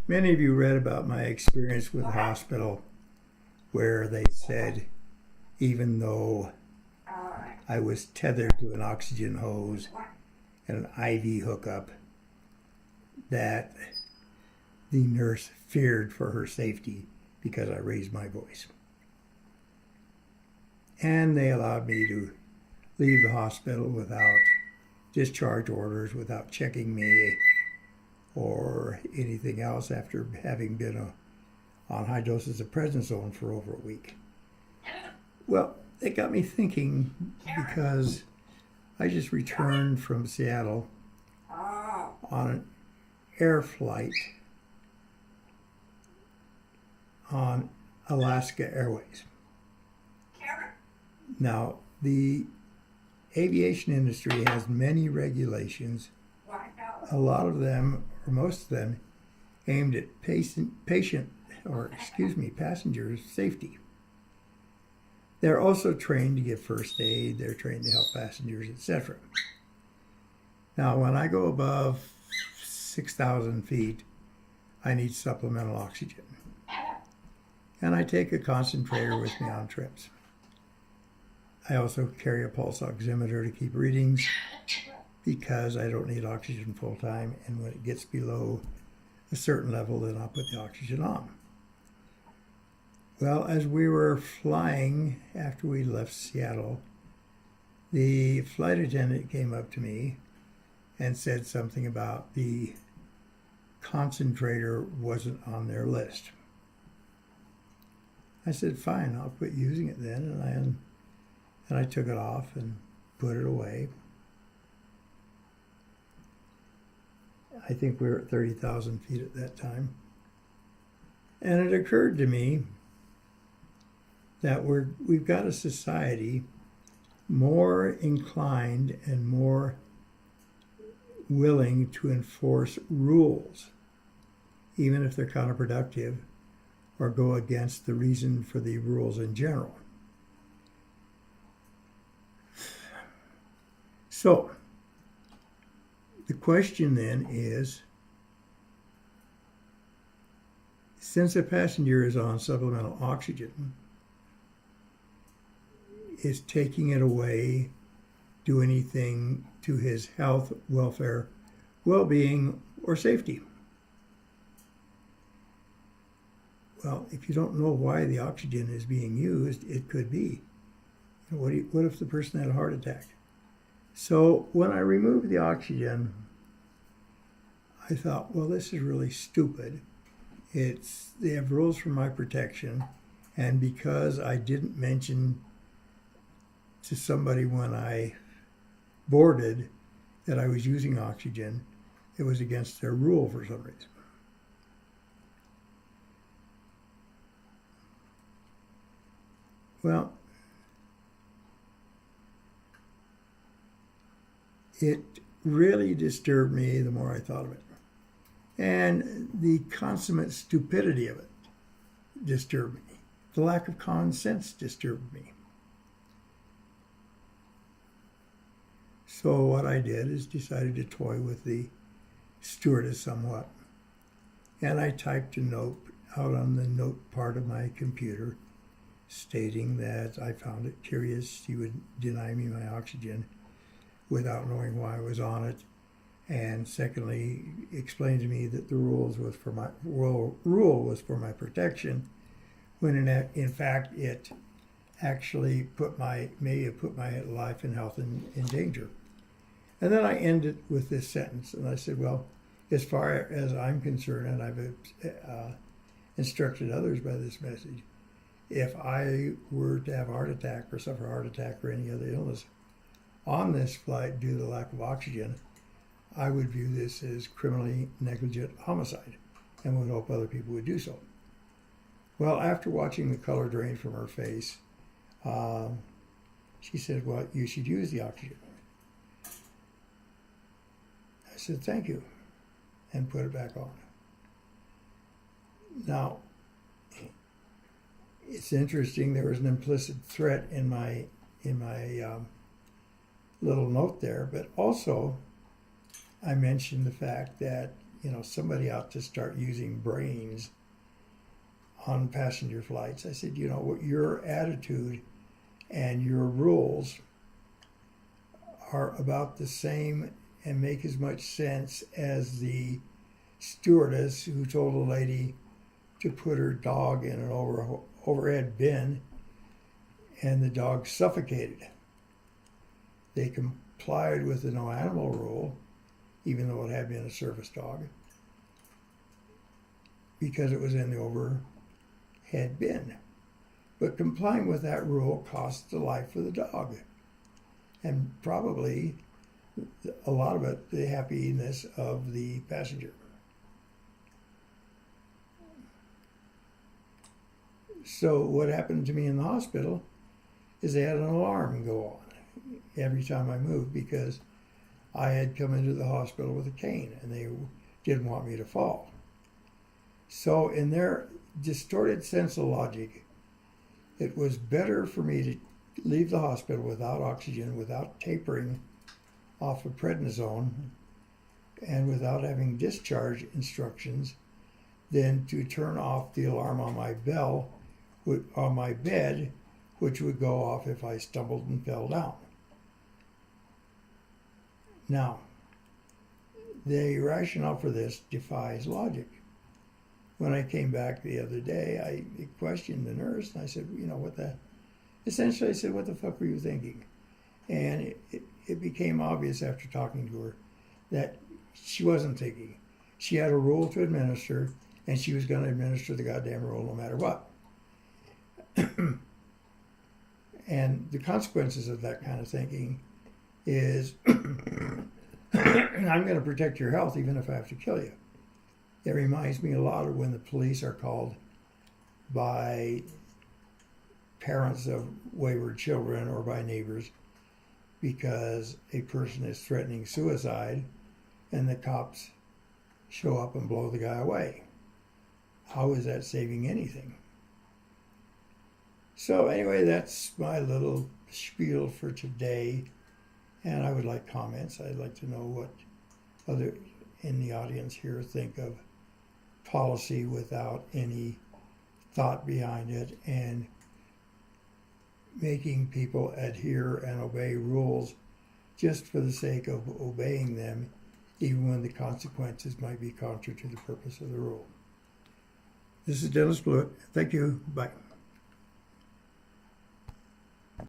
Many of you read about my experience with the hospital where they said even though I was tethered to an oxygen hose and an IV hookup, that the nurse feared for her safety because I raised my voice. And they allowed me to leave the hospital without discharge orders, without checking me or anything else after having been on high doses of prednisone for over a week. Well, it got me thinking because I just returned from Seattle on an air flight on Alaska Airways. Now, the aviation industry has many regulations, a lot of them, or most of them, aimed at passenger safety. They're also trained to give first aid, they're trained to help passengers, etc. Now, when I go above 6,000 feet, I need supplemental oxygen. And I take a concentrator with me on trips. I also carry a pulse oximeter to keep readings because I don't need oxygen full time, and when it gets below a certain level, then I'll put the oxygen on. Well, as we were flying after we left Seattle, the flight attendant came up to me and said something about the concentrator wasn't on their list. I said, fine, I'll quit using it then, and I took it off and put it away. I think we were at 30,000 feet at that time. And it occurred to me that we've got a society more inclined and more willing to enforce rules, even if they're counterproductive or go against the reason for the rules in general. So, the question then is, since a passenger is on supplemental oxygen, is taking it away do anything to his health, welfare, well-being, or safety? Well, if you don't know why the oxygen is being used, it could be. What if the person had a heart attack? So when I removed the oxygen, I thought, well, this is really stupid. They have rules for my protection, and because I didn't mention to somebody when I boarded that I was using oxygen, it was against their rule for some reason. Well, it really disturbed me the more I thought of it. And the consummate stupidity of it disturbed me. The lack of common sense disturbed me. So what I did is decided to toy with the stewardess somewhat. And I typed a note out on the note part of my computer stating that I found it curious she would deny me my oxygen without knowing why I was on it, and secondly, explained to me that the rule was for my protection, when in fact it actually may have put my life and health in danger. And then I ended with this sentence, and I said, well, as far as I'm concerned, and I've instructed others by this message, if I were to have a heart attack or suffer a heart attack or any other illness on this flight due to the lack of oxygen, I would view this as criminally negligent homicide and would hope other people would do so. Well, after watching the color drain from her face, she said, well, you should use the oxygen. I said, thank you, and put it back on. Now, it's interesting, there was an implicit threat in my little note there, but also I mentioned the fact that somebody ought to start using brains on passenger flights. I said, what your attitude and your rules are about the same and make as much sense as the stewardess who told a lady to put her dog in an overhead bin and the dog suffocated. They complied with the no animal rule, even though it had been a service dog, because it was in the overhead bin. But complying with that rule cost the life of the dog, and probably a lot of it the happiness of the passenger. So what happened to me in the hospital is they had an alarm go on every time I moved, because I had come into the hospital with a cane and they didn't want me to fall. So in their distorted sense of logic, it was better for me to leave the hospital without oxygen, without tapering off of prednisone, and without having discharge instructions, than to turn off the alarm on my on my bed, which would go off if I stumbled and fell down. Now, the rationale for this defies logic. When I came back the other day, I questioned the nurse, and I said, essentially I said, what the fuck were you thinking? And it became obvious after talking to her that she wasn't thinking. She had a rule to administer, and she was going to administer the goddamn rule no matter what. And the consequences of that kind of thinking is I'm going to protect your health even if I have to kill you. It reminds me a lot of when the police are called by parents of wayward children or by neighbors because a person is threatening suicide and the cops show up and blow the guy away. How is that saving anything? So anyway, that's my little spiel for today, and I would like comments. I'd like to know what other in the audience here think of policy without any thought behind it, and making people adhere and obey rules just for the sake of obeying them, even when the consequences might be contrary to the purpose of the rule. This is Dennis Blewett. Thank you. Bye.